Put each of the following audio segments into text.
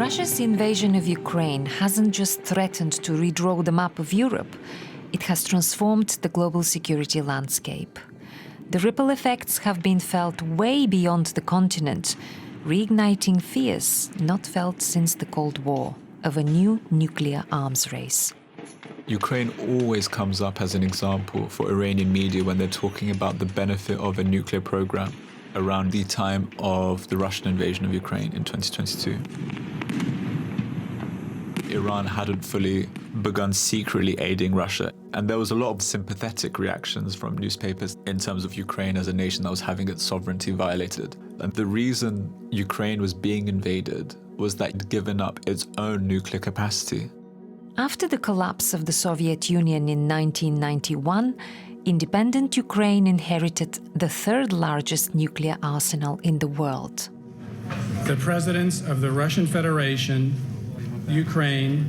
Russia's invasion of Ukraine hasn't just threatened to redraw the map of Europe, it has transformed the global security landscape. The ripple effects have been felt way beyond the continent, reigniting fears not felt since the Cold War of a new nuclear arms race. Ukraine always comes up as an example for Iranian media when they're talking about the benefit of a nuclear program around the time of the Russian invasion of Ukraine in 2022. Iran hadn't fully begun secretly aiding Russia, and there was a lot of sympathetic reactions from newspapers in terms of Ukraine as a nation that was having its sovereignty violated. And the reason Ukraine was being invaded was that it had given up its own nuclear capacity. After the collapse of the Soviet Union in 1991, independent Ukraine inherited the third largest nuclear arsenal in the world. The presidents of the Russian Federation, Ukraine,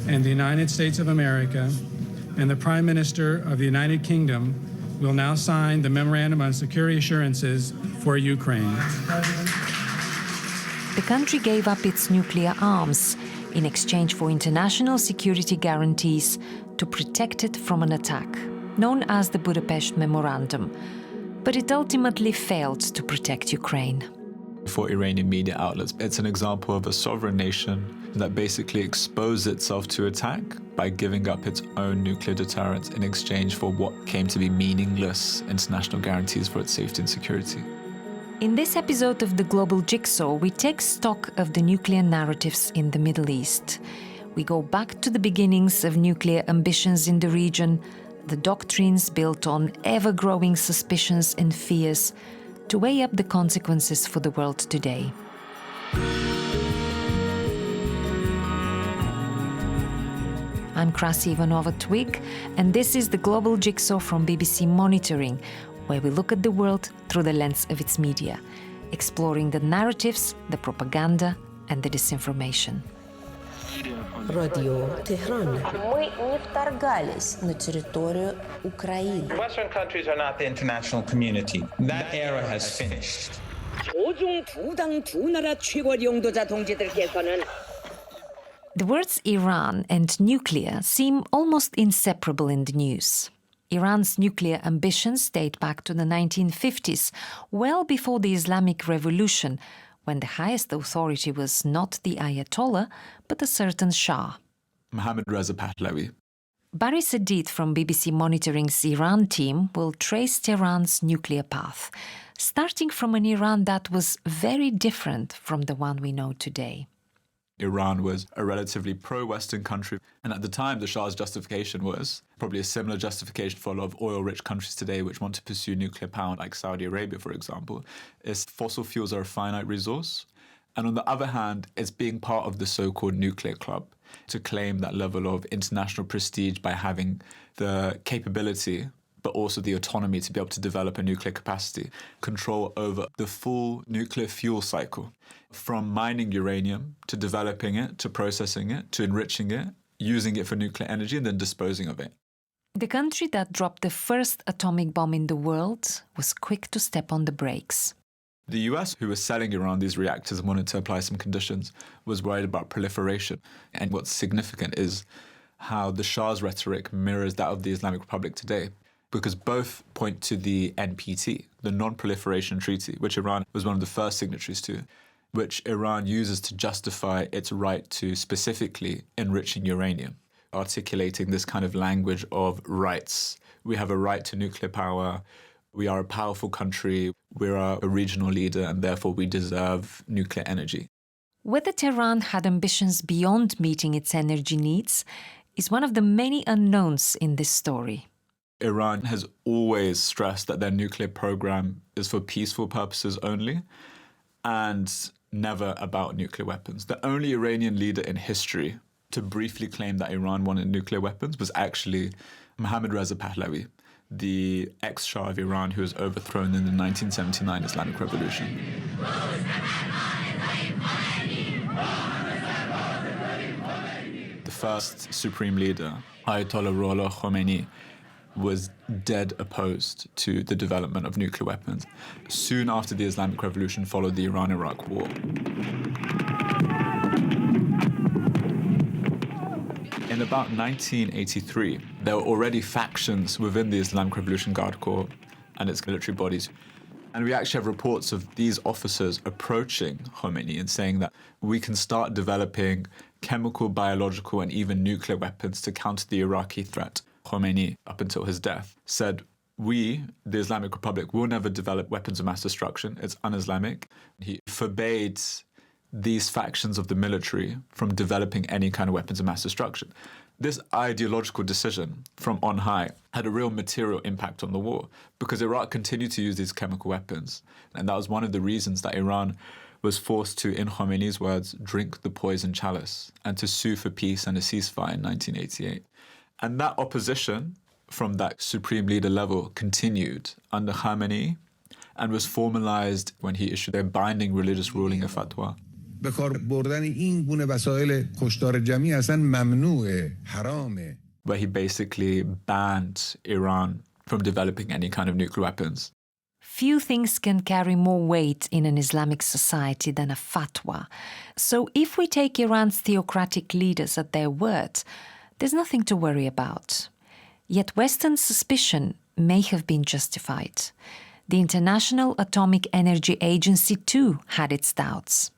and the United States of America, and the Prime Minister of the United Kingdom will now sign the Memorandum on Security Assurances for Ukraine. The country gave up its nuclear arms in exchange for international security guarantees to protect it from an attack, known as the Budapest Memorandum. But it ultimately failed to protect Ukraine. For Iranian media outlets, it's an example of a sovereign nation that basically exposed itself to attack by giving up its own nuclear deterrence in exchange for what came to be meaningless international guarantees for its safety and security. In this episode of The Global Jigsaw, we take stock of the nuclear narratives in the Middle East. We go back to the beginnings of nuclear ambitions in the region, the doctrines built on ever-growing suspicions and fears, to weigh up the consequences for the world today. I'm Krasi Ivanova-Twig, and this is The Global Jigsaw from BBC Monitoring, where we look at the world through the lens of its media, exploring the narratives, the propaganda, and the disinformation. Радио Tehran. Мы не вторгались на территорию Украины. Western countries are not the international community. That era has finished. 조중 두당 두 나라 최고 영도자 동지들께서는 The words Iran and nuclear seem almost inseparable in the news. Iran's nuclear ambitions date back to the 1950s, well before the Islamic Revolution, when the highest authority was not the Ayatollah, but a certain Shah. Mohammad Reza Pahlavi. Barry Sadid from BBC Monitoring's Iran team will trace Tehran's nuclear path, starting from an Iran that was very different from the one we know today. Iran was a relatively pro-Western country, and at the time the Shah's justification was probably a similar justification for a lot of oil-rich countries today which want to pursue nuclear power, like Saudi Arabia, for example, is fossil fuels are a finite resource. And on the other hand, it's being part of the so-called nuclear club to claim that level of international prestige by having the capability but also the autonomy to be able to develop a nuclear capacity, control over the full nuclear fuel cycle, from mining uranium to developing it, to processing it, to enriching it, using it for nuclear energy, and then disposing of it. The country that dropped the first atomic bomb in the world was quick to step on the brakes. The US, who was selling Iran these reactors and wanted to apply some conditions, was worried about proliferation. And what's significant is how the Shah's rhetoric mirrors that of the Islamic Republic today, because both point to the NPT, the Non-Proliferation Treaty, which Iran was one of the first signatories to, which Iran uses to justify its right to specifically enriching uranium, articulating this kind of language of rights. We have a right to nuclear power, we are a powerful country, we are a regional leader, and therefore we deserve nuclear energy. Whether Tehran had ambitions beyond meeting its energy needs is one of the many unknowns in this story. Iran has always stressed that their nuclear program is for peaceful purposes only and never about nuclear weapons. The only Iranian leader in history to briefly claim that Iran wanted nuclear weapons was actually Mohammad Reza Pahlavi, the ex-Shah of Iran who was overthrown in the 1979 Islamic Revolution. The first supreme leader, Ayatollah Ruhollah Khomeini, was dead opposed to the development of nuclear weapons. Soon after the Islamic Revolution followed the Iran-Iraq War. in about 1983, there were already factions within the Islamic Revolution Guard Corps and its military bodies. And we actually have reports of these officers approaching Khomeini and saying that we can start developing chemical, biological, and even nuclear weapons to counter the Iraqi threat. Khomeini, up until his death, said, we, the Islamic Republic, will never develop weapons of mass destruction. It's un-Islamic. He forbade these factions of the military from developing any kind of weapons of mass destruction. This ideological decision from on high had a real material impact on the war because Iraq continued to use these chemical weapons. And that was one of the reasons that Iran was forced to, in Khomeini's words, drink the poison chalice and to sue for peace and a ceasefire in 1988. And that opposition from that supreme leader level continued under Khamenei and was formalized when he issued a binding religious ruling, a fatwa. به کار بردن این گونه وسایل کشتار جمعی اصلا ممنوعه، حرامه. Where he basically banned Iran from developing any kind of nuclear weapons. Few things can carry more weight in an Islamic society than a fatwa. So if we take Iran's theocratic leaders at their word, there's nothing to worry about. Yet Western suspicion may have been justified. The International Atomic Energy Agency too had its doubts.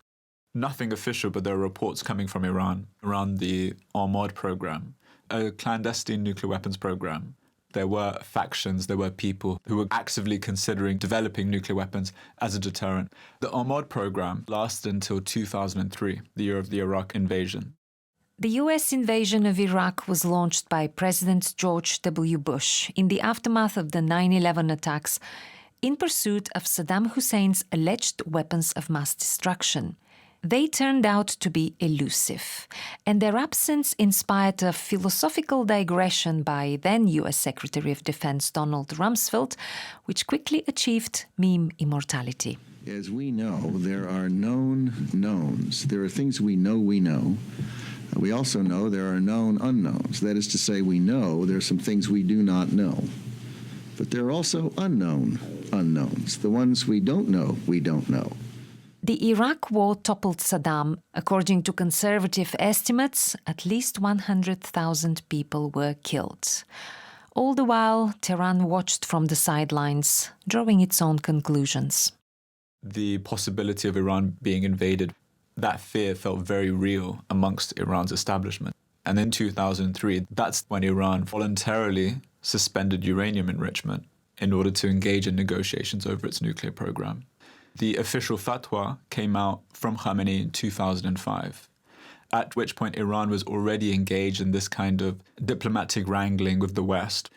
Nothing official, but there are reports coming from Iran around the Ahmad program, a clandestine nuclear weapons program. There were factions, there were people who were actively considering developing nuclear weapons as a deterrent. The Ahmad program lasted until 2003, the year of the Iraq invasion. The US invasion of Iraq was launched by President George W. Bush in the aftermath of the 9/11 attacks in pursuit of Saddam Hussein's alleged weapons of mass destruction. They turned out to be elusive, and their absence inspired a philosophical digression by then US Secretary of Defense Donald Rumsfeld, which quickly achieved meme immortality. As we know, there are known knowns. There are things we know we know. We also know there are known unknowns. That is to say, we know there are some things we do not know. But there are also unknown unknowns, the ones we don't know we don't know. The Iraq war toppled Saddam. According to conservative estimates, at least 100,000 people were killed. All the while, Tehran watched from the sidelines, drawing its own conclusions. The possibility of Iran being invaded, that fear felt very real amongst Iran's establishment. And in 2003, that's when Iran voluntarily suspended uranium enrichment in order to engage in negotiations over its nuclear program. The official fatwa came out from Khamenei in 2005, at which point Iran was already engaged in this kind of diplomatic wrangling with the West.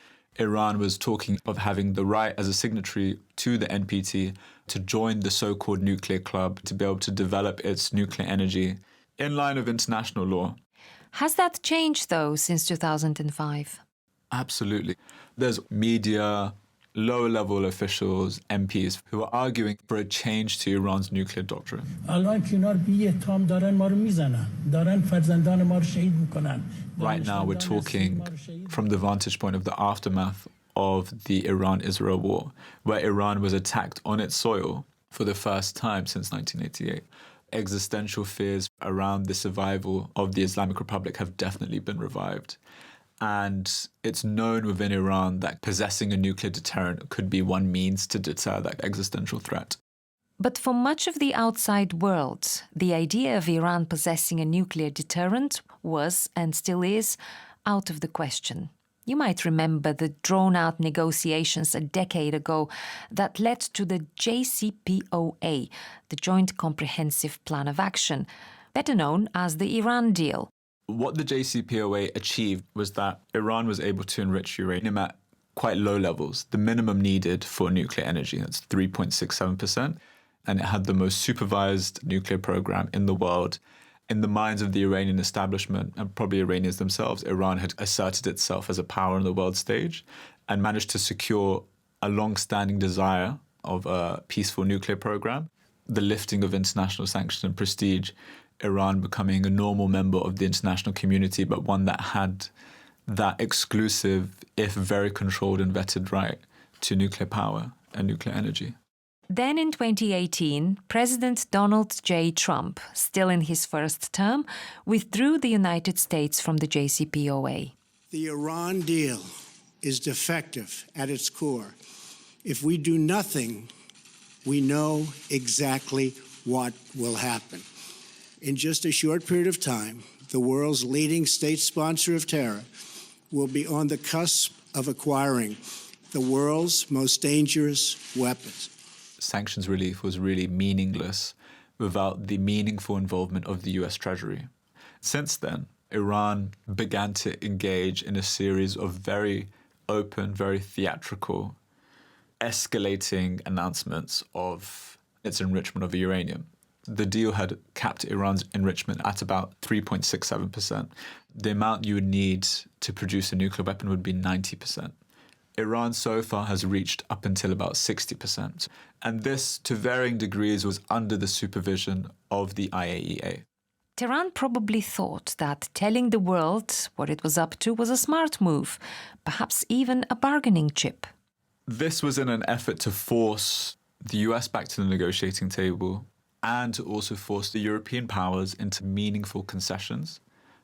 Iran was talking of having the right as a signatory to the NPT to join the so-called nuclear club, to be able to develop its nuclear energy in line with international law. Has that changed, though, since 2005? Absolutely. There's media, lower-level officials, MPs, who are arguing for a change to Iran's nuclear doctrine. Right now, we're talking from the vantage point of the aftermath of the Iran-Israel war, where Iran was attacked on its soil for the first time since 1988. Existential fears around the survival of the Islamic Republic have definitely been revived. And it's known within Iran that possessing a nuclear deterrent could be one means to deter that existential threat. But for much of the outside world, the idea of Iran possessing a nuclear deterrent was, and still is, out of the question. You might remember the drawn-out negotiations a decade ago that led to the JCPOA, the Joint Comprehensive Plan of Action, better known as the Iran deal. What the JCPOA achieved was that Iran was able to enrich uranium at quite low levels, the minimum needed for nuclear energy. That's 3.67%. And it had the most supervised nuclear program in the world. In the minds of the Iranian establishment, and probably Iranians themselves, Iran had asserted itself as a power on the world stage and managed to secure a long-standing desire of a peaceful nuclear program, the lifting of international sanctions and prestige, Iran becoming a normal member of the international community, but one that had that exclusive, if very controlled and vetted right to nuclear power and nuclear energy. Then in 2018, President Donald J. Trump, still in his first term, withdrew the United States from the JCPOA. The Iran deal is defective at its core. If we do nothing, we know exactly what will happen. In just a short period of time, the world's leading state sponsor of terror will be on the cusp of acquiring the world's most dangerous weapons. Sanctions relief was really meaningless without the meaningful involvement of the US Treasury. Since then, Iran began to engage in a series of very open, very theatrical, escalating announcements of its enrichment of uranium. The deal had capped Iran's enrichment at about 3.67%. The amount you would need to produce a nuclear weapon would be 90%. Iran so far has reached up until about 60%. And this, to varying degrees, was under the supervision of the IAEA. Tehran probably thought that telling the world what it was up to was a smart move, perhaps even a bargaining chip. This was in an effort to force the US back to the negotiating table and to also force the European powers into meaningful concessions.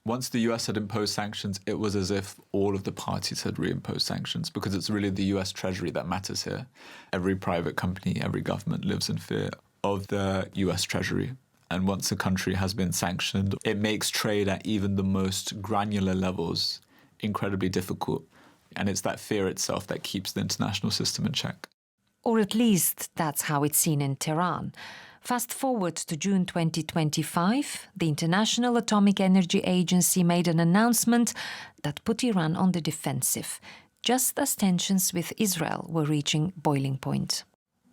Once the US had imposed sanctions, it was as if all of the parties had reimposed sanctions, because it's really the US Treasury that matters here. Every private company, every government lives in fear of the US Treasury. And once a country has been sanctioned, it makes trade at even the most granular levels incredibly difficult. And it's that fear itself that keeps the international system in check. Or at least that's how it's seen in Tehran. Fast forward to June 2025, the International Atomic Energy Agency made an announcement that put Iran on the defensive, just as tensions with Israel were reaching boiling point.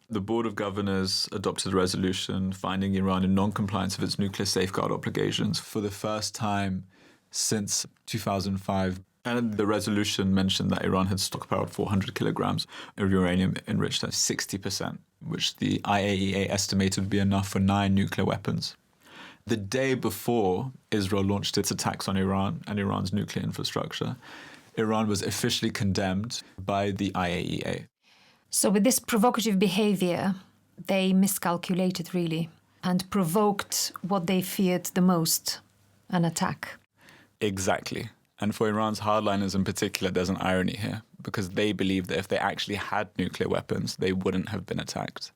The Board of Governors adopted a resolution finding Iran in non-compliance with its nuclear safeguard obligations for the first time since 2005. And the resolution mentioned that Iran had stockpiled 400 kilograms of uranium enriched at 60%, which the IAEA estimated would be enough for 9 nuclear weapons. The day before Israel launched its attacks on Iran and Iran's nuclear infrastructure, Iran was officially condemned by the IAEA. So with this provocative behavior, they miscalculated really and provoked what they feared the most, an attack. Exactly. And for Iran's hardliners in particular, there's an irony here, because they believe that if they actually had nuclear weapons, they wouldn't have been attacked.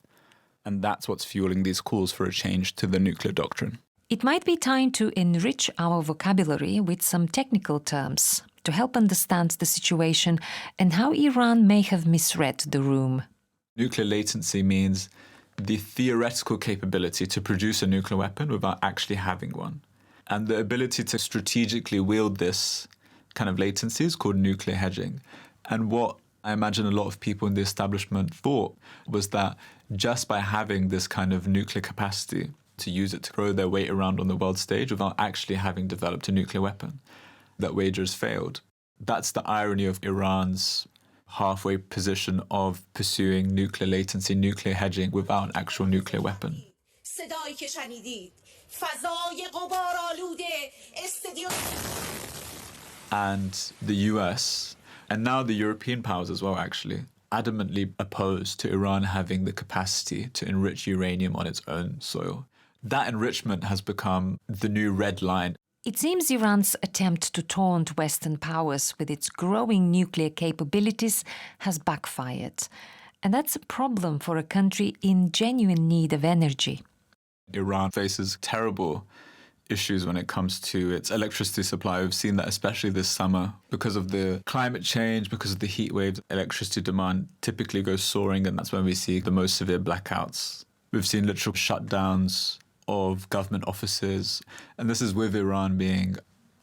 And that's what's fueling these calls for a change to the nuclear doctrine. It might be time to enrich our vocabulary with some technical terms to help understand the situation and how Iran may have misread the room. Nuclear latency means the theoretical capability to produce a nuclear weapon without actually having one. And the ability to strategically wield this kind of latency is called nuclear hedging. And what I imagine a lot of people in the establishment thought was that just by having this kind of nuclear capacity to use it to throw their weight around on the world stage without actually having developed a nuclear weapon, that wagers failed. That's the irony of Iran's halfway position of pursuing nuclear latency, nuclear hedging without an actual nuclear weapon. And the US, and now the European powers as well, actually, adamantly opposed to Iran having the capacity to enrich uranium on its own soil. That enrichment has become the new red line. It seems Iran's attempt to taunt Western powers with its growing nuclear capabilities has backfired. And that's a problem for a country in genuine need of energy. Iran faces terrible issues when it comes to its electricity supply. We've seen that especially this summer because of the climate change, because of the heat waves. Electricity demand typically goes soaring, and that's when we see the most severe blackouts. We've seen literal shutdowns of government offices, and this is with Iran being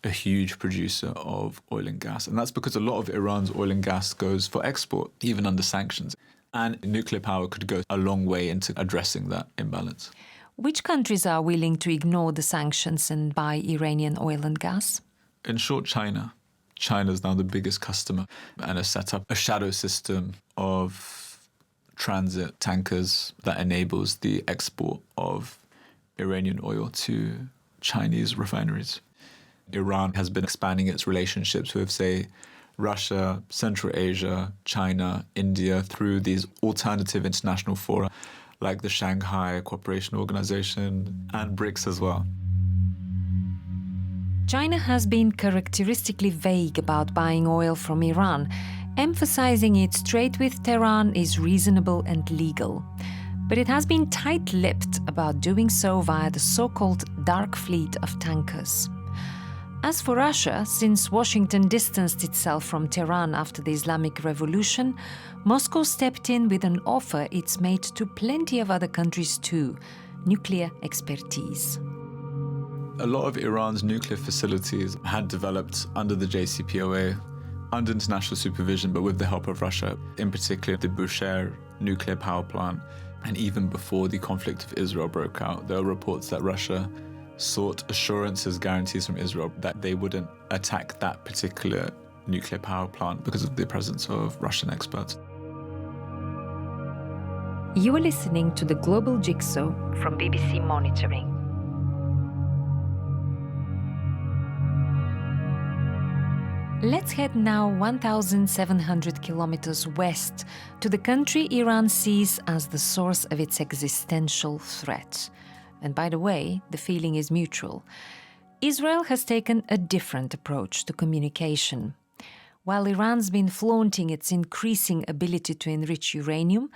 a huge producer of oil and gas. And that's because a lot of Iran's oil and gas goes for export, even under sanctions. And nuclear power could go a long way into addressing that imbalance. Which countries are willing to ignore the sanctions and buy Iranian oil and gas? In short, China. China is now the biggest customer and has set up a shadow system of transit tankers that enables the export of Iranian oil to Chinese refineries. Iran has been expanding its relationships with, say, Russia, Central Asia, China, India through these alternative international fora like the Shanghai Cooperation Organization and BRICS as well. China has been characteristically vague about buying oil from Iran, emphasizing its trade with Tehran is reasonable and legal. But it has been tight-lipped about doing so via the so-called dark fleet of tankers. As for Russia, since Washington distanced itself from Tehran after the Islamic Revolution, Moscow stepped in with an offer it's made to plenty of other countries too: nuclear expertise. A lot of Iran's nuclear facilities had developed under the JCPOA, under international supervision, but with the help of Russia, in particular the Bushehr nuclear power plant. And even before the conflict of Israel broke out, there were reports that Russia sought assurances, guarantees from Israel that they wouldn't attack that particular nuclear power plant because of the presence of Russian experts. You are listening to the Global Jigsaw from BBC Monitoring. Let's head now 1,700 kilometers west to the country Iran sees as the source of its existential threat. And by the way, the feeling is mutual. Israel has taken a different approach to communication. While Iran's been flaunting its increasing ability to enrich uranium,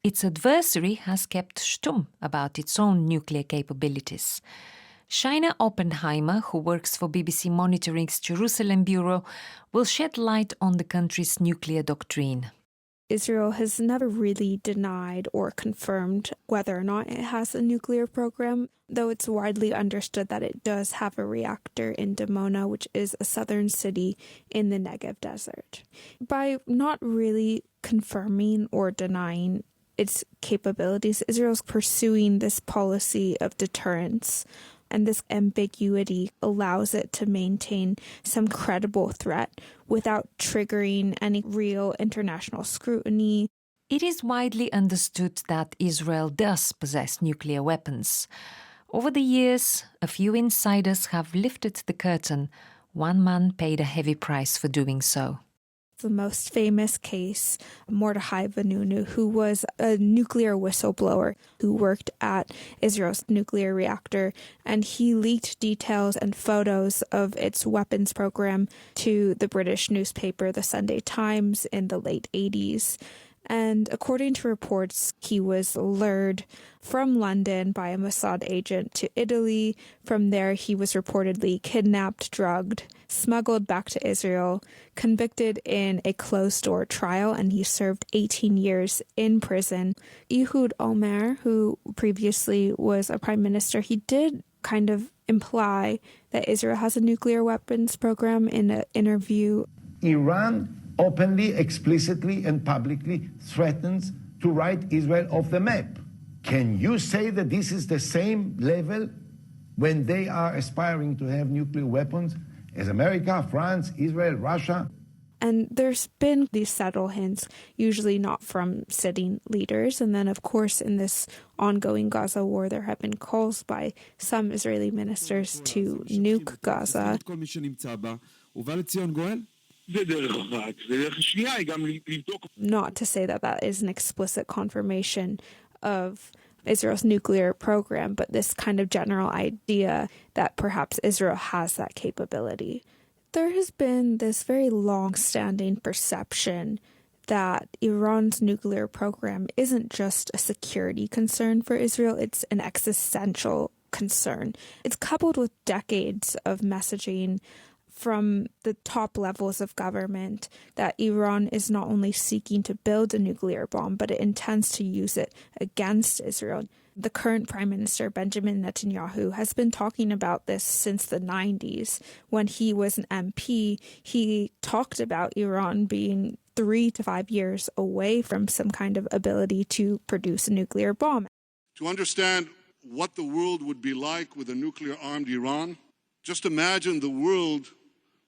its adversary has kept stum about its own nuclear capabilities. Shaina Oppenheimer, who works for BBC Monitoring's Jerusalem Bureau, will shed light on the country's nuclear doctrine. Israel has never really denied or confirmed whether or not it has a nuclear program, though it's widely understood that it does have a reactor in Dimona, which is a southern city in the Negev desert. By not really confirming or denying its capabilities, Israel's pursuing this policy of deterrence. And this ambiguity allows it to maintain some credible threat without triggering any real international scrutiny. It is widely understood that Israel does possess nuclear weapons. Over the years, a few insiders have lifted the curtain. One man paid a heavy price for doing so. The most famous case, Mordechai Vanunu, who was a nuclear whistleblower who worked at Israel's nuclear reactor, and he leaked details and photos of its weapons program to the British newspaper, the Sunday Times, in the late 80s. And according to reports, he was lured from London by a Mossad agent to Italy. From there, he was reportedly kidnapped, drugged, smuggled back to Israel, convicted in a closed-door trial, and he served 18 years in prison. Ehud Olmert, who previously was a prime minister, he did kind of imply that Israel has a nuclear weapons program in an interview. Iran openly, explicitly, and publicly threatens to write Israel off the map. Can you say that this is the same level when they are aspiring to have nuclear weapons as America, France, Israel, Russia? And there's been these subtle hints, usually not from sitting leaders. And then, of course, in this ongoing Gaza war, there have been calls by some Israeli ministers to nuke Gaza. Not to say that that is an explicit confirmation of Israel's nuclear program, but this kind of general idea that perhaps Israel has that capability. There has been this very long-standing perception that Iran's nuclear program isn't just a security concern for Israel, it's an existential concern. It's coupled with decades of messaging from the top levels of government that Iran is not only seeking to build a nuclear bomb, but it intends to use it against Israel. The current Prime Minister, Benjamin Netanyahu, has been talking about this since the 90s. When he was an MP, he talked about Iran being 3 to 5 years away from some kind of ability to produce a nuclear bomb. To understand what the world would be like with a nuclear-armed Iran, just imagine the world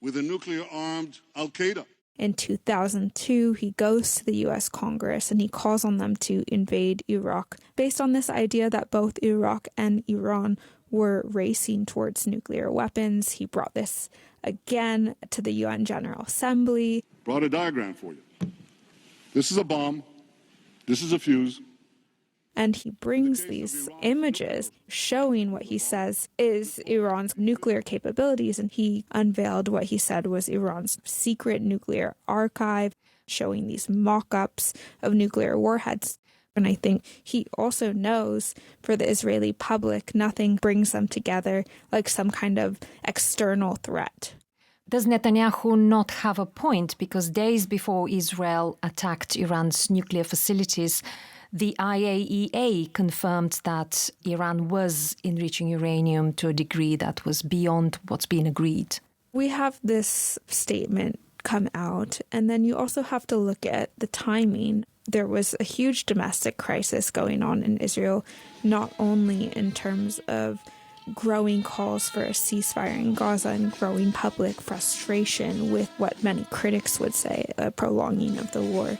with a nuclear-armed al-Qaeda. In 2002, he goes to the U.S. Congress and he calls on them to invade Iraq, based on this idea that both Iraq and Iran were racing towards nuclear weapons. He brought this again to the UN General Assembly. Brought a diagram for you. This is a bomb. This is a fuse. And he brings these images showing what he says is Iran's nuclear capabilities. And he unveiled what he said was Iran's secret nuclear archive, showing these mock-ups of nuclear warheads. And I think he also knows for the Israeli public, nothing brings them together like some kind of external threat. Does Netanyahu not have a point? Because days before Israel attacked Iran's nuclear facilities, the IAEA confirmed that Iran was enriching uranium to a degree that was beyond what's been agreed. We have this statement come out, and then you also have to look at the timing. There was a huge domestic crisis going on in Israel, not only in terms of growing calls for a ceasefire in Gaza and growing public frustration with what many critics would say a prolonging of the war.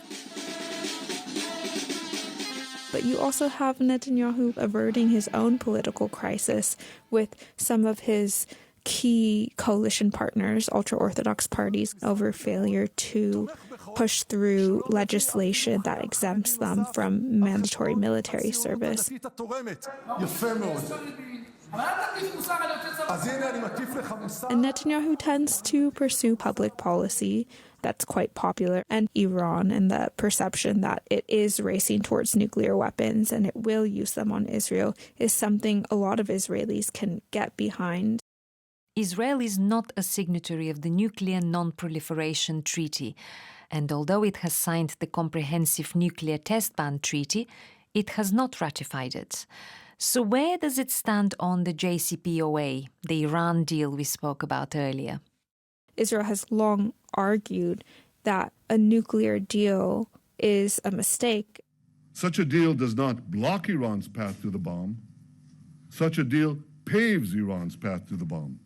But you also have Netanyahu averting his own political crisis with some of his key coalition partners, ultra-Orthodox parties, over failure to push through legislation that exempts them from mandatory military service. And Netanyahu tends to pursue public policy that's quite popular, and Iran and the perception that it is racing towards nuclear weapons and it will use them on Israel is something a lot of Israelis can get behind. Israel is not a signatory of the Nuclear Non-Proliferation Treaty, and although it has signed the Comprehensive Nuclear Test Ban Treaty, it has not ratified it. So where does it stand on the JCPOA, the Iran deal we spoke about earlier? Israel has long argued that a nuclear deal is a mistake. Such a deal does not block Iran's path to the bomb. Such a deal paves Iran's path to the bomb.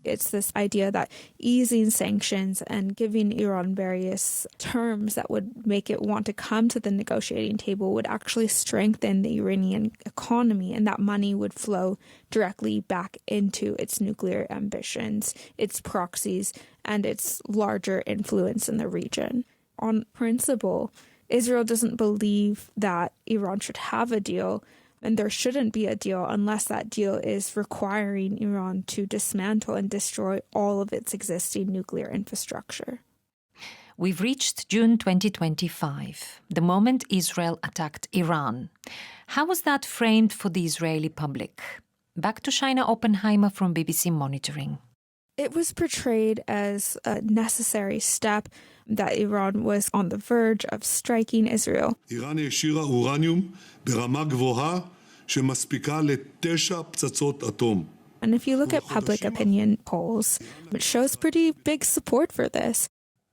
It's this idea that easing sanctions and giving Iran various terms that would make it want to come to the negotiating table would actually strengthen the Iranian economy, and that money would flow directly back into its nuclear ambitions, its proxies, and its larger influence in the region. On principle, Israel doesn't believe that Iran should have a deal, and there shouldn't be a deal unless that deal is requiring Iran to dismantle and destroy all of its existing nuclear infrastructure. We've reached June 2025, the moment Israel attacked Iran. How was that framed for the Israeli public? Back to Shaina Oppenheimer from BBC Monitoring. It was portrayed as a necessary step that Iran was on the verge of striking Israel. איראן העשירה אורניום ברמה גבוהה שמספיקה ל9 פצצות אטום. And if you look at public opinion polls, it shows pretty big support for this.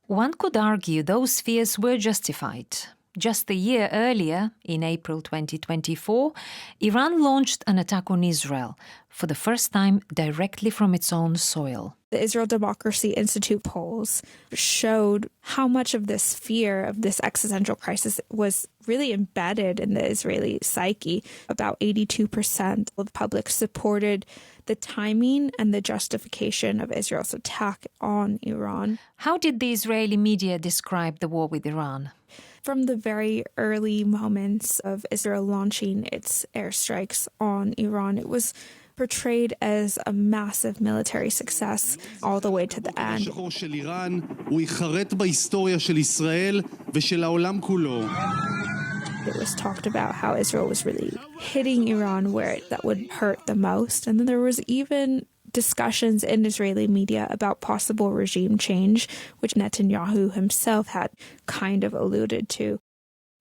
One could argue those fears were justified. Just a year earlier, in April 2024, Iran launched an attack on Israel, for the first time directly from its own soil. The Israel Democracy Institute polls showed how much of this fear of this existential crisis was really embedded in the Israeli psyche. About 82% of the public supported the timing and the justification of Israel's attack on Iran. How did the Israeli media describe the war with Iran? From the very early moments of Israel launching its airstrikes on Iran, it was portrayed as a massive military success all the way to the end. It was talked about how Israel was really hitting Iran where that would hurt the most. And then there was even discussions in Israeli media about possible regime change, which Netanyahu himself had kind of alluded to.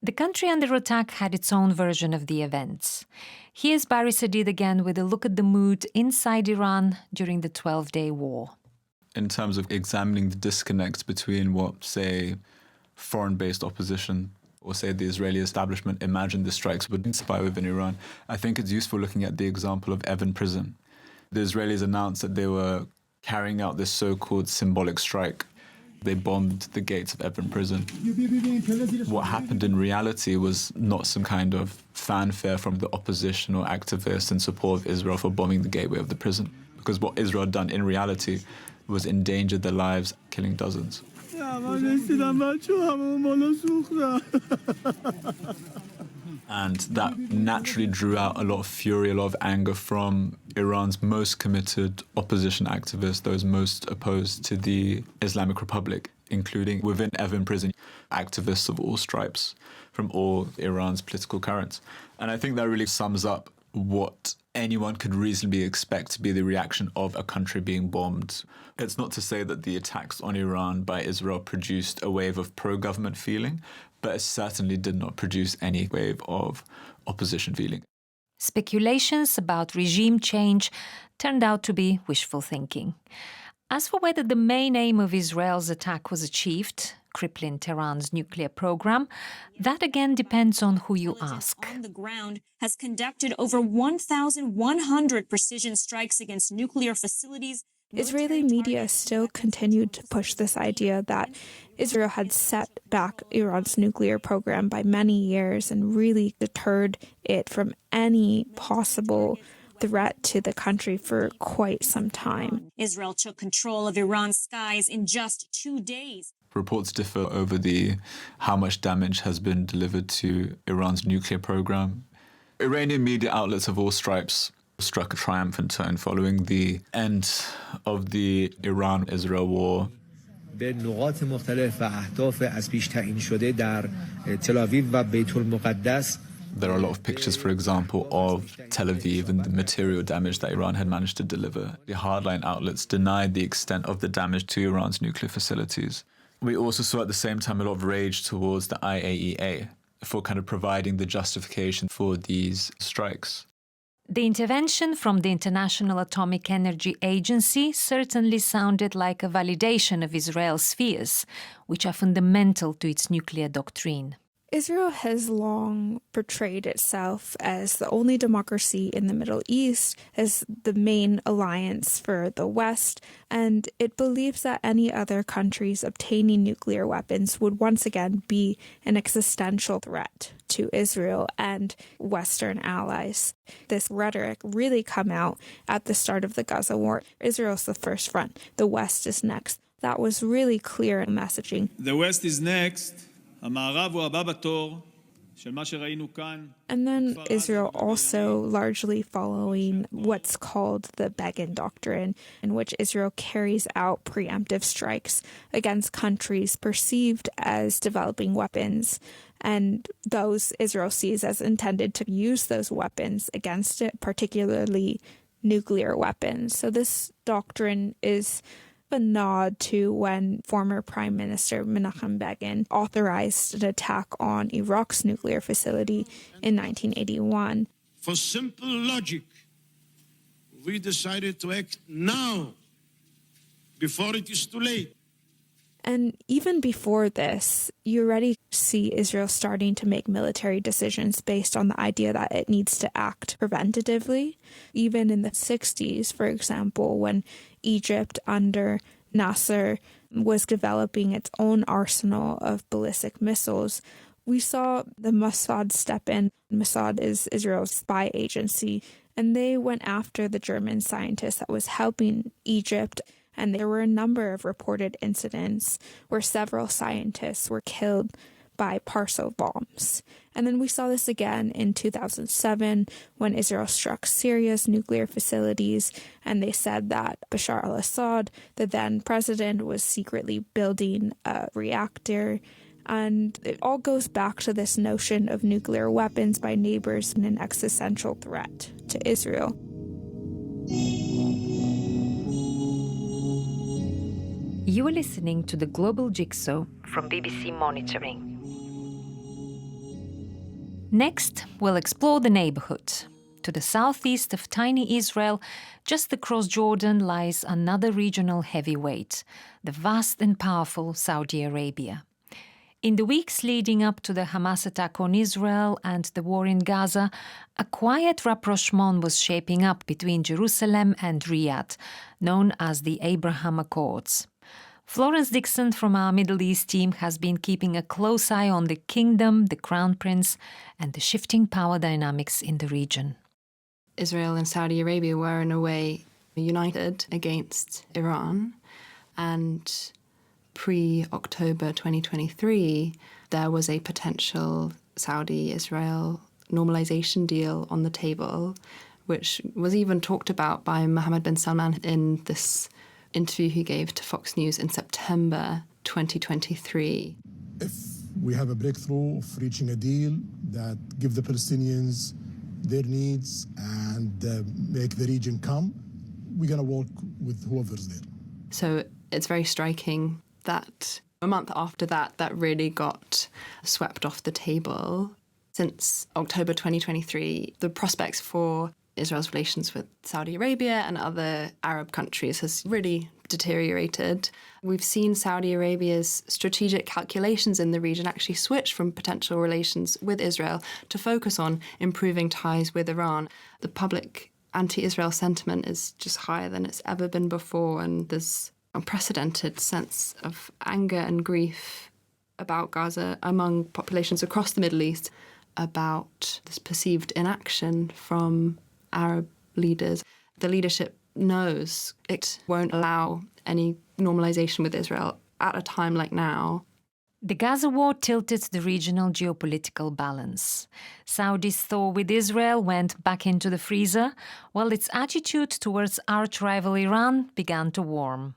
The country under attack had its own version of the events. Here's Barry Sadid again with a look at the mood inside Iran during the 12-day war. In terms of examining the disconnect between what, say, foreign-based opposition or, say, the Israeli establishment imagined the strikes would inspire within Iran, I think it's useful looking at the example of Evin Prison. The Israelis announced that they were carrying out this so-called symbolic strike. They bombed the gates of Evin Prison. What happened in reality was not some kind of fanfare from the opposition or activists in support of Israel for bombing the gateway of the prison, because what Israel had done in reality was endangered their lives, killing dozens. And that naturally drew out a lot of fury, a lot of anger from Iran's most committed opposition activists, those most opposed to the Islamic Republic, including within Evin prison, activists of all stripes from all Iran's political currents. And I think that really sums up what anyone could reasonably expect to be the reaction of a country being bombed. It's not to say that the attacks on Iran by Israel produced a wave of pro-government feeling, but it certainly did not produce any wave of opposition feeling. Speculations about regime change turned out to be wishful thinking. As for whether the main aim of Israel's attack was achieved, crippling Tehran's nuclear program, that again depends on who you ask. On the ground has conducted over 1,100 precision strikes against nuclear facilities. Israeli media still continued to push this idea that Israel had set back Iran's nuclear program by many years and really deterred it from any possible threat to the country for quite some time. Israel took control of Iran's skies in just 2 days. Reports differ over how much damage has been delivered to Iran's nuclear program. Iranian media outlets of all stripes struck a triumphant tone following the end of the Iran-Israel war. به نقاط مختلف و اهداف از پیش تعیین شده در تل آویو و بیت المقدس. There are a lot of pictures, for example, of Tel Aviv and the material damage that Iran had managed to deliver. The hardline outlets denied the extent of the damage to Iran's nuclear facilities. We also saw at the same time a lot of rage towards the IAEA for kind of providing the justification for these strikes. The intervention from the International Atomic Energy Agency certainly sounded like a validation of Israel's fears, which are fundamental to its nuclear doctrine. Israel has long portrayed itself as the only democracy in the Middle East, as the main alliance for the West, and it believes that any other countries obtaining nuclear weapons would once again be an existential threat to Israel and Western allies. This rhetoric really come out at the start of the Gaza war. Israel's the first front, the West is next. That was really clear messaging. The West is next. And then Israel also largely following what's called the Begin Doctrine, in which Israel carries out preemptive strikes against countries perceived as developing weapons, and those Israel sees as intended to use those weapons against it, particularly nuclear weapons. So this doctrine is a nod to when former Prime Minister Menachem Begin authorized an attack on Iraq's nuclear facility in 1981. For simple logic, we decided to act now, before it is too late. And even before this, you already see Israel starting to make military decisions based on the idea that it needs to act preventatively. Even in the 60s, for example, when Egypt under Nasser was developing its own arsenal of ballistic missiles, we saw the Mossad step in. Mossad is Israel's spy agency, and they went after the German scientist that was helping Egypt. And there were a number of reported incidents where several scientists were killed by parcel bombs. And then we saw this again in 2007 when Israel struck Syria's nuclear facilities, and they said that Bashar al-Assad, the then president, was secretly building a reactor. And it all goes back to this notion of nuclear weapons by neighbors and an existential threat to Israel. You are listening to the Global Jigsaw from BBC Monitoring. Next, we'll explore the neighborhood. To the southeast of tiny Israel, just across Jordan, lies another regional heavyweight, the vast and powerful Saudi Arabia. In the weeks leading up to the Hamas attack on Israel and the war in Gaza, a quiet rapprochement was shaping up between Jerusalem and Riyadh, known as the Abraham Accords. Florence Dixon from our Middle East team has been keeping a close eye on the kingdom, the crown prince, and the shifting power dynamics in the region. Israel and Saudi Arabia were, in a way, united against Iran, and pre-October 2023, there was a potential Saudi-Israel normalization deal on the table, which was even talked about by Mohammed bin Salman in this interview he gave to Fox News in September 2023. If we have a breakthrough of reaching a deal that give the Palestinians their needs and make the region calm, we're going to work with whoever's there. So it's very striking that a month after that, that really got swept off the table. Since October 2023, the prospects for Israel's relations with Saudi Arabia and other Arab countries has really deteriorated. We've seen Saudi Arabia's strategic calculations in the region actually switch from potential relations with Israel to focus on improving ties with Iran. The public anti-Israel sentiment is just higher than it's ever been before, and there's unprecedented sense of anger and grief about Gaza among populations across the Middle East about this perceived inaction from Arab leaders. The leadership knows it won't allow any normalization with Israel at a time like now. The Gaza war tilted the regional geopolitical balance. Saudi's thaw with Israel went back into the freezer, while its attitude towards arch-rival Iran began to warm.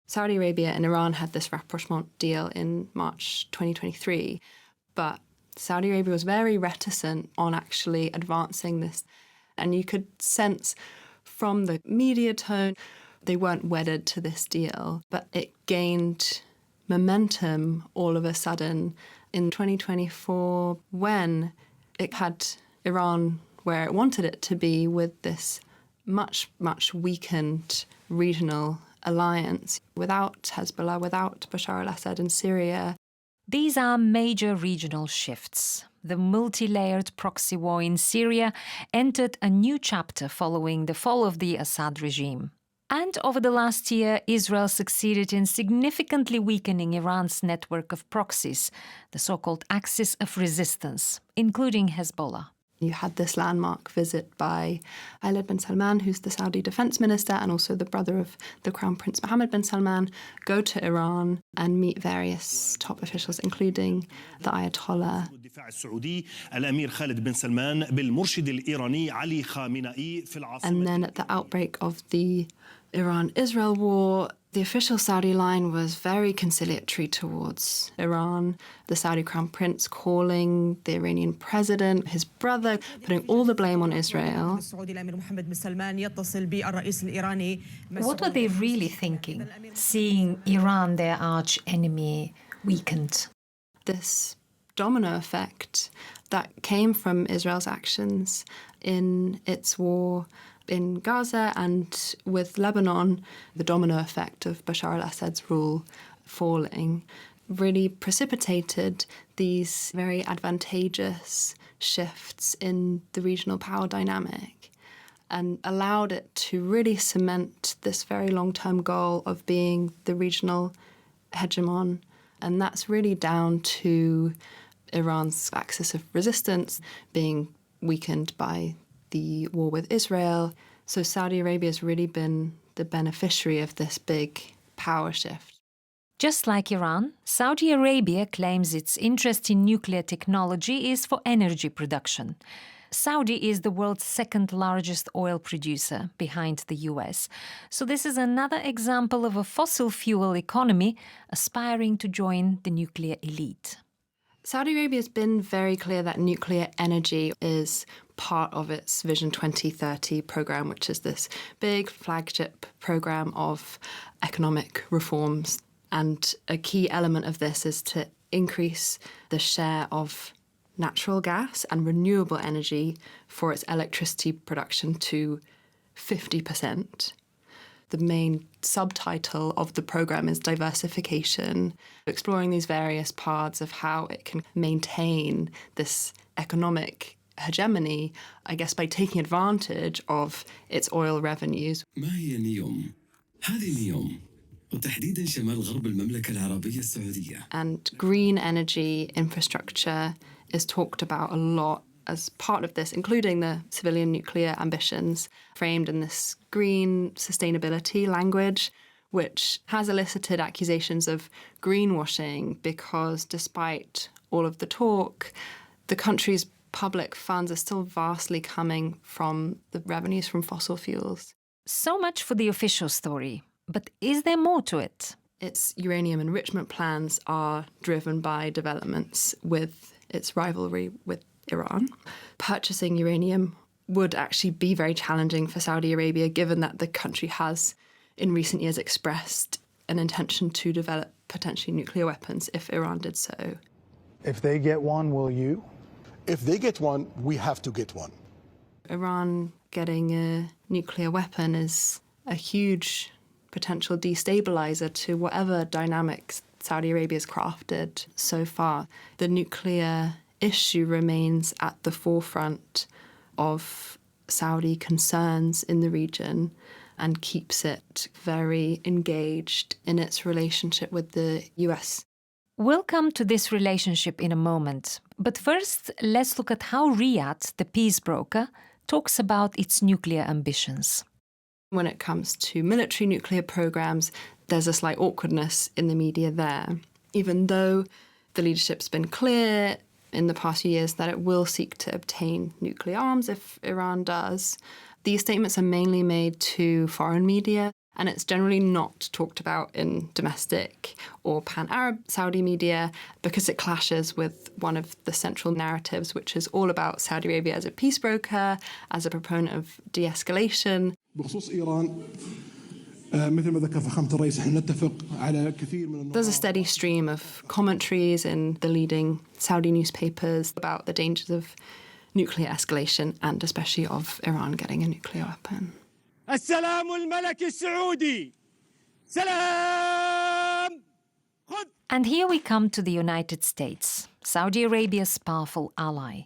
Saudi Arabia and Iran had this rapprochement deal in March 2023, but Saudi Arabia was very reticent on actually advancing this. And you could sense from the media tone, they weren't wedded to this deal, but it gained momentum all of a sudden in 2024 when it had Iran where it wanted it to be with this much, much weakened regional alliance without Hezbollah, without Bashar al-Assad in Syria. These are major regional shifts. The multi-layered proxy war in Syria entered a new chapter following the fall of the Assad regime. And over the last year, Israel succeeded in significantly weakening Iran's network of proxies, the so-called axis of resistance, including Hezbollah. You had this landmark visit by Khaled bin Salman, who's the Saudi defense minister and also the brother of the Crown Prince Mohammed bin Salman, go to Iran and meet various top officials, including the Ayatollah. And then at the outbreak of the Iran-Israel war, the official Saudi line was very conciliatory towards Iran. The Saudi Crown Prince calling the Iranian president, his brother, putting all the blame on Israel. What were they really thinking, seeing Iran, their arch enemy, weakened? This domino effect that came from Israel's actions in its war in Gaza and with Lebanon, the domino effect of Bashar al-Assad's rule falling, really precipitated these very advantageous shifts in the regional power dynamic and allowed it to really cement this very long-term goal of being the regional hegemon. And that's really down to Iran's axis of resistance being weakened by the war with Israel. So Saudi Arabia has really been the beneficiary of this big power shift. Just like Iran, Saudi Arabia claims its interest in nuclear technology is for energy production. Saudi is the world's second largest oil producer, behind the US. So this is another example of a fossil fuel economy aspiring to join the nuclear elite. Saudi Arabia has been very clear that nuclear energy is part of its Vision 2030 program, which is this big flagship program of economic reforms. And a key element of this is to increase the share of natural gas and renewable energy for its electricity production to 50%. The main subtitle of the program is diversification, exploring these various paths of how it can maintain this economic hegemony, I guess, by taking advantage of its oil revenues. ما هي نيوم؟ هذه نيوم وتحديدا شمال غرب المملكة العربية السعودية. And green energy infrastructure is talked about a lot as part of this, including the civilian nuclear ambitions, framed in this green sustainability language, which has elicited accusations of greenwashing because despite all of the talk, the country's public funds are still vastly coming from the revenues from fossil fuels. So much for the official story. But is there more to it? Its uranium enrichment plans are driven by developments with its rivalry with Iran. Purchasing uranium would actually be very challenging for Saudi Arabia, given that the country has, in recent years, expressed an intention to develop potentially nuclear weapons if Iran did so. If they get one, will you? If they get one, we have to get one. Iran getting a nuclear weapon is a huge potential destabilizer to whatever dynamics Saudi Arabia's crafted so far. The nuclear issue remains at the forefront of Saudi concerns in the region and keeps it very engaged in its relationship with the US. We'll come to this relationship in a moment. But first, let's look at how Riyadh, the peace broker, talks about its nuclear ambitions. When it comes to military nuclear programs, there's a slight awkwardness in the media there. Even though the leadership's been clear in the past few years that it will seek to obtain nuclear arms if Iran does, these statements are mainly made to foreign media, and it's generally not talked about in domestic or pan-Arab Saudi media because it clashes with one of the central narratives, which is all about Saudi Arabia as a peace broker, as a proponent of de-escalation. There's a steady stream of commentaries in the leading Saudi newspapers about the dangers of nuclear escalation and especially of Iran getting a nuclear weapon. السلام الملكي السعودي سلام. And here we come to the United States, Saudi Arabia's powerful ally.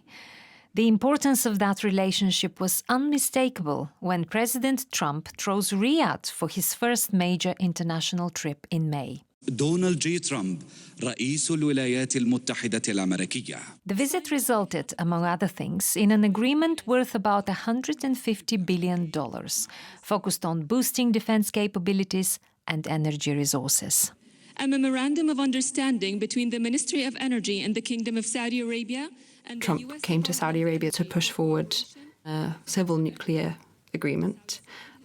The importance of that relationship was unmistakable when President Trump chose Riyadh for his first major international trip in May. دونالد جي ترامب رئيس الولايات المتحدة الأمريكية. The visit resulted, among other things, in an agreement worth about $150 billion, focused on boosting defense capabilities and energy resources. A memorandum of understanding between the Ministry of Energy and the Kingdom of Saudi Arabia and Trump the US came to Saudi Arabia to push forward a civil nuclear agreement.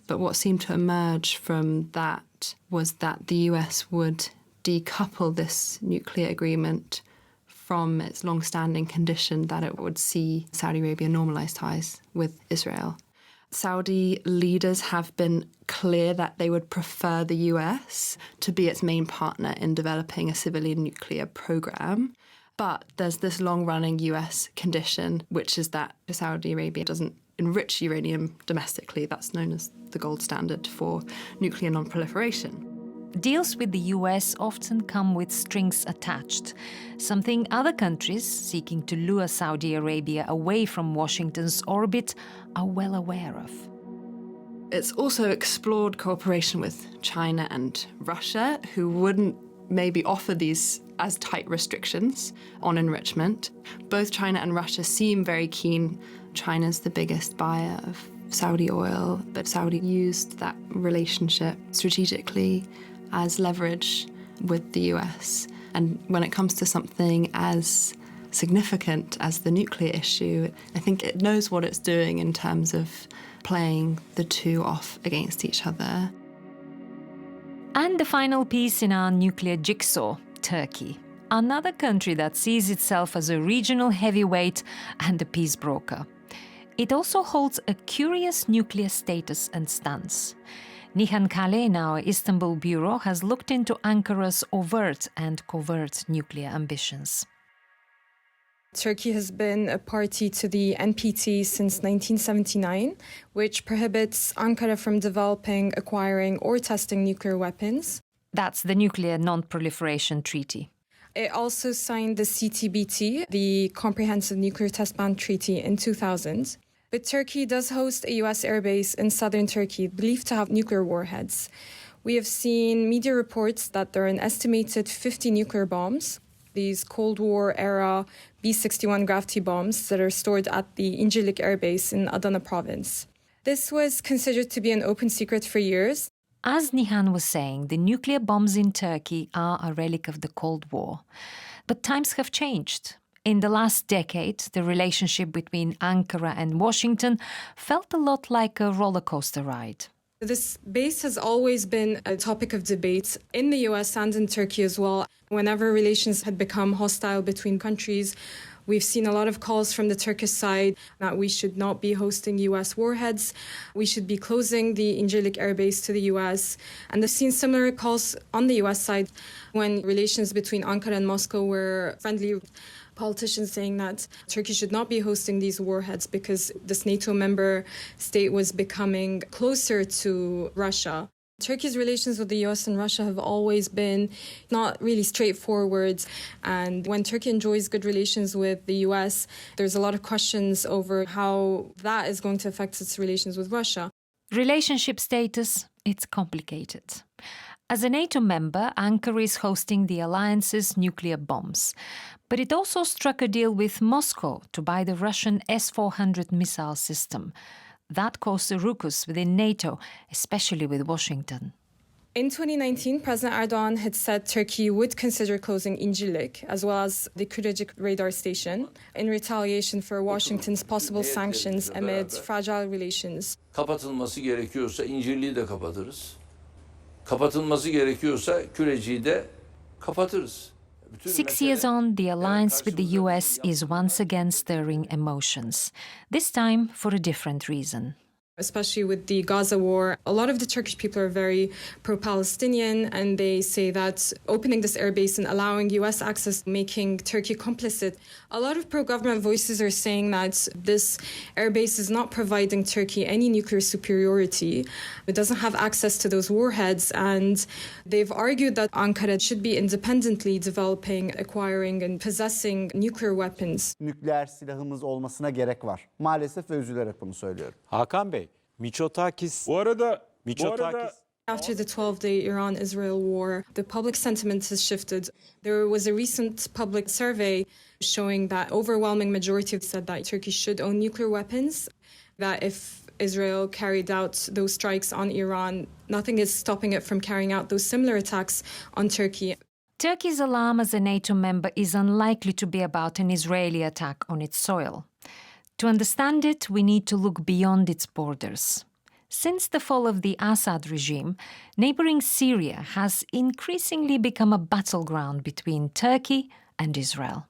But what seemed to emerge from that was that the US would decouple this nuclear agreement from its long-standing condition that it would see Saudi Arabia normalize ties with Israel. Saudi leaders have been clear that they would prefer the US to be its main partner in developing a civilian nuclear program. But there's this long-running US condition, which is that Saudi Arabia doesn't enrich uranium domestically. That's known as the gold standard for nuclear non-proliferation. Deals with the US often come with strings attached, something other countries seeking to lure Saudi Arabia away from Washington's orbit are well aware of. It's also explored cooperation with China and Russia, who wouldn't maybe offer these as tight restrictions on enrichment. Both China and Russia seem very keen. China's the biggest buyer of Saudi oil, but Saudi used that relationship strategically as leverage with the US. And when it comes to something as significant as the nuclear issue, I think it knows what it's doing in terms of playing the two off against each other. And the final piece in our nuclear jigsaw, Turkey. Another country that sees itself as a regional heavyweight and a peace broker. It also holds a curious nuclear status and stance. Nihan Kale in our Istanbul bureau has looked into Ankara's overt and covert nuclear ambitions. Turkey has been a party to the NPT since 1979, which prohibits Ankara from developing, acquiring, or testing nuclear weapons. That's the Nuclear Non-Proliferation Treaty. It also signed the CTBT, the Comprehensive Nuclear Test Ban Treaty, in 2000. But Turkey does host a U.S. airbase in southern Turkey believed to have nuclear warheads. We have seen media reports that there are an estimated 50 nuclear bombs, these Cold War-era B-61 gravity bombs that are stored at the İncirlik airbase in Adana province. This was considered to be an open secret for years. As Nihan was saying, the nuclear bombs in Turkey are a relic of the Cold War. But times have changed. In the last decade, the relationship between Ankara and Washington felt a lot like a roller coaster ride. This base has always been a topic of debate in the US and in Turkey as well. Whenever relations had become hostile between countries, we've seen a lot of calls from the Turkish side that we should not be hosting US warheads. We should be closing the Incirlik Air Base to the US. And I've seen similar calls on the US side when relations between Ankara and Moscow were friendly. Politicians saying that Turkey should not be hosting these warheads because this NATO member state was becoming closer to Russia. Turkey's relations with the US and Russia have always been not really straightforward. And when Turkey enjoys good relations with the US, there's a lot of questions over how that is going to affect its relations with Russia. Relationship status, it's complicated. As a NATO member, Ankara is hosting the alliance's nuclear bombs. But it also struck a deal with Moscow to buy the Russian S-400 missile system. That caused a ruckus within NATO, especially with Washington. In 2019, President Erdogan had said Turkey would consider closing Incirlik, as well as the Kurecik radar station, in retaliation for Washington's possible sanctions amid fragile relations. Kapatılması gerekiyorsa İncirlik'i de kapatırız. Kapatılması gerekiyorsa Kürecik'i de kapatırız. 6 years on, the alliance with the US is once again stirring emotions, this time for a different reason. Especially with the Gaza war, a lot of the Turkish people are very pro-Palestinian, and they say that opening this airbase and allowing US access, making Turkey complicit. A lot of pro-government voices are saying that this airbase is not providing Turkey any nuclear superiority. It doesn't have access to those warheads, and they've argued that Ankara should be independently developing, acquiring and possessing nuclear weapons. Nükleer silahımız olmasına gerek var. Maalesef ve üzülerek bunu söylüyorum. Hakan Bey, Mitsotakis. Bu arada After the 12-day Iran-Israel war, the public sentiment has shifted. There was a recent public survey showing that overwhelming majority said that Turkey should own nuclear weapons, that if Israel carried out those strikes on Iran, nothing is stopping it from carrying out those similar attacks on Turkey. Turkey's alarm as a NATO member is unlikely to be about an Israeli attack on its soil. To understand it, we need to look beyond its borders. Since the fall of the Assad regime, neighboring Syria has increasingly become a battleground between Turkey and Israel.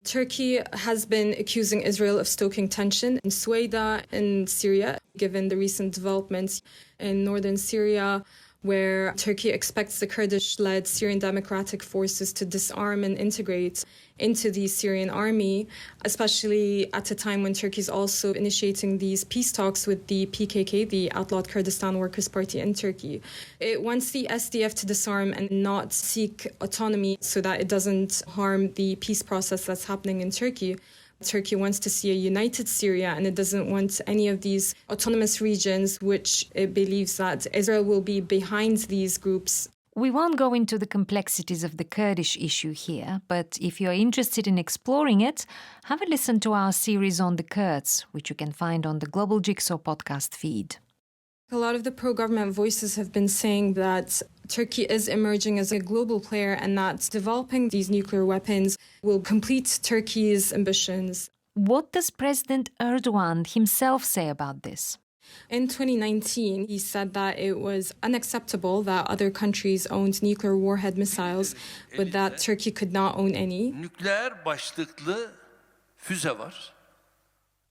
Turkey has been accusing Israel of stoking tension in Sueda in Syria, given the recent developments in northern Syria, where Turkey expects the Kurdish-led Syrian Democratic Forces to disarm and integrate into the Syrian army, especially at a time when Turkey is also initiating these peace talks with the PKK, the Outlawed Kurdistan Workers' Party in Turkey. It wants the SDF to disarm and not seek autonomy so that it doesn't harm the peace process that's happening in Turkey. Turkey wants to see a united Syria, and it doesn't want any of these autonomous regions, which it believes that Israel will be behind these groups. We won't go into the complexities of the Kurdish issue here, but if you're interested in exploring it, have a listen to our series on the Kurds, which you can find on the Global Jigsaw podcast feed. A lot of the pro-government voices have been saying that Turkey is emerging as a global player and that developing these nuclear weapons will complete Turkey's ambitions. What does President Erdogan himself say about this? In 2019, he said that it was unacceptable that other countries owned nuclear warhead missiles, but that Turkey could not own any. Nükleer başlıklı füze var.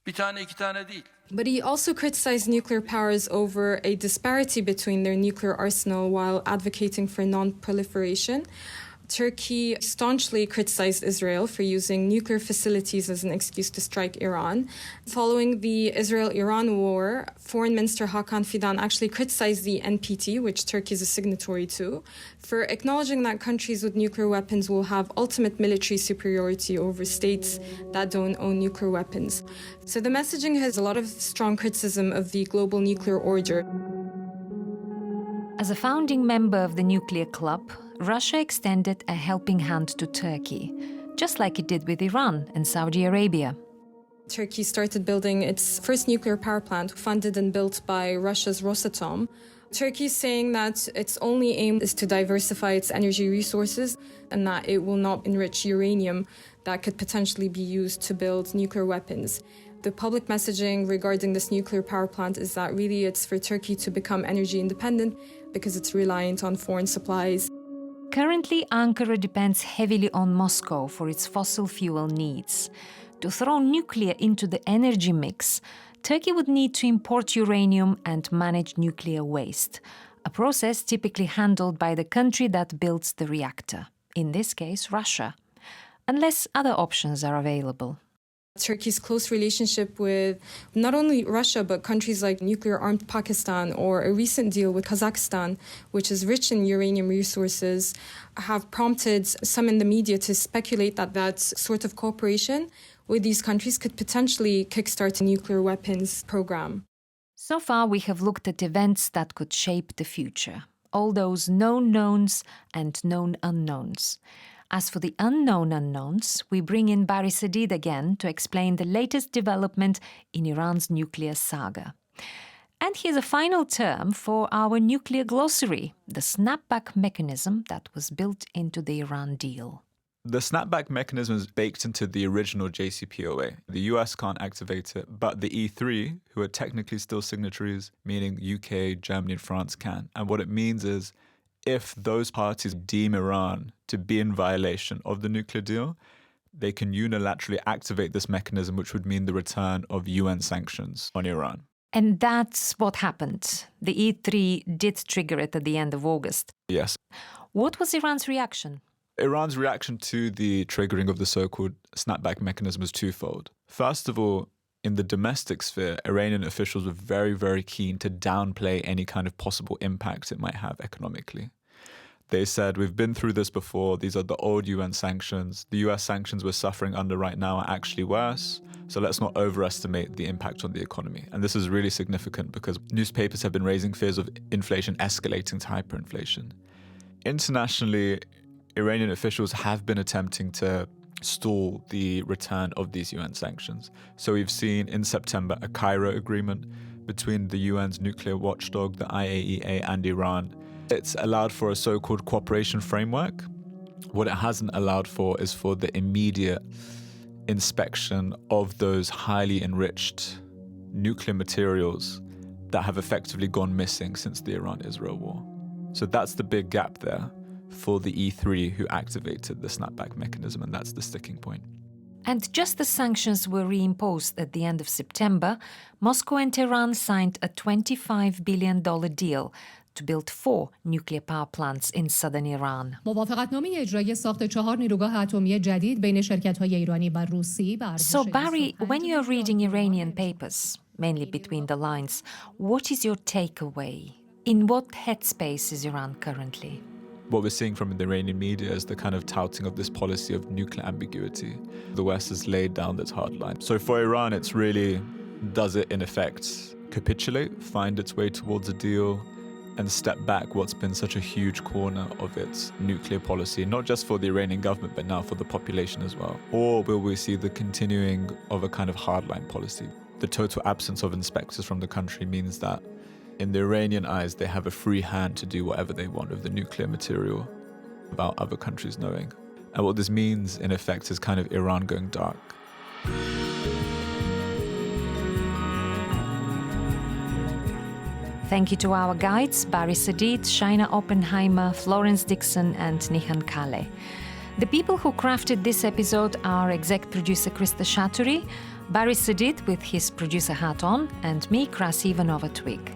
Bir tane, iki tane değil. But he also criticized nuclear powers over a disparity between their nuclear arsenal while advocating for non-proliferation. Turkey staunchly criticized Israel for using nuclear facilities as an excuse to strike Iran. Following the Israel-Iran war, Foreign Minister Hakan Fidan actually criticized the NPT, which Turkey is a signatory to, for acknowledging that countries with nuclear weapons will have ultimate military superiority over states that don't own nuclear weapons. So the messaging has a lot of strong criticism of the global nuclear order. As a founding member of the nuclear club, Russia extended a helping hand to Turkey, just like it did with Iran and Saudi Arabia. Turkey started building its first nuclear power plant, funded and built by Russia's Rosatom. Turkey is saying that its only aim is to diversify its energy resources and that it will not enrich uranium. that could potentially be used to build nuclear weapons. The public messaging regarding this nuclear power plant is that really it's for Turkey to become energy independent because it's reliant on foreign supplies. Currently, Ankara depends heavily on Moscow for its fossil fuel needs. To throw nuclear into the energy mix, Turkey would need to import uranium and manage nuclear waste, a process typically handled by the country that builds the reactor, in this case, Russia, unless other options are available. Turkey's close relationship with not only Russia, but countries like nuclear-armed Pakistan or a recent deal with Kazakhstan, which is rich in uranium resources, have prompted some in the media to speculate that that sort of cooperation with these countries could potentially kickstart a nuclear weapons program. So far, we have looked at events that could shape the future, all those known knowns and known unknowns. As for the unknown unknowns, we bring in Barry Sadid again to explain the latest development in Iran's nuclear saga. And here's a final term for our nuclear glossary, the snapback mechanism that was built into the Iran deal. The snapback mechanism is baked into the original JCPOA. The US can't activate it, but the E3, who are technically still signatories, meaning UK, Germany, and France can. And what it means is, if those parties deem Iran to be in violation of the nuclear deal, they can unilaterally activate this mechanism, which would mean the return of UN sanctions on Iran. And that's what happened. The E3 did trigger it at the end of August. Yes. What was Iran's reaction? Iran's reaction to the triggering of the so-called snapback mechanism is twofold. First of all, in the domestic sphere, Iranian officials were very, very keen to downplay any kind of possible impact it might have economically. They said, we've been through this before, these are the old UN sanctions. The US sanctions we're suffering under right now are actually worse, so let's not overestimate the impact on the economy. And this is really significant because newspapers have been raising fears of inflation escalating to hyperinflation. Internationally, Iranian officials have been attempting to stall the return of these UN sanctions. So we've seen in September a Cairo agreement between the UN's nuclear watchdog, the IAEA, and Iran. It's allowed for a so-called cooperation framework. What it hasn't allowed for is for the immediate inspection of those highly enriched nuclear materials that have effectively gone missing since the Iran-Israel war. So that's the big gap there for the E3 who activated the snapback mechanism, and that's the sticking point. And just as sanctions were reimposed at the end of September, Moscow and Tehran signed a $25 billion deal to build 4 nuclear power plants in southern Iran. موافقتنامه اجرایی ساخت 4 نیروگاه اتمی جدید بین شرکت‌های ایرانی و روسی به So Barry, when you're reading Iranian papers, mainly between the lines, what is your takeaway? In what headspace is Iran currently? What we're seeing from the Iranian media is the kind of touting of this policy of nuclear ambiguity. The West has laid down this hard line. So for Iran, it's really, does it in effect capitulate, find its way towards a deal, and step back what's been such a huge corner of its nuclear policy, not just for the Iranian government, but now for the population as well? Or will we see the continuing of a kind of hardline policy? The total absence of inspectors from the country means that in the Iranian eyes, they have a free hand to do whatever they want with the nuclear material without other countries knowing. And what this means, in effect, is kind of Iran going dark. Thank you to our guides, Barry Sadid, Shaina Oppenheimer, Florence Dixon, and Nihan Kale. The people who crafted this episode are exec producer Krista Shaturi, Barry Sadid with his producer hat on, and me, Krasi Ivanova-Twig.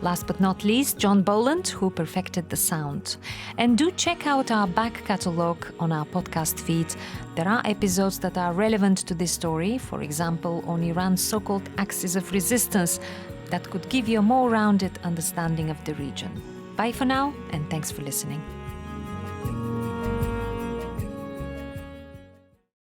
Last but not least, John Boland, who perfected the sound. And do check out our back catalogue on our podcast feed. There are episodes that are relevant to this story, for example, on Iran's so-called axis of resistance, that could give you a more rounded understanding of the region. Bye for now, and thanks for listening.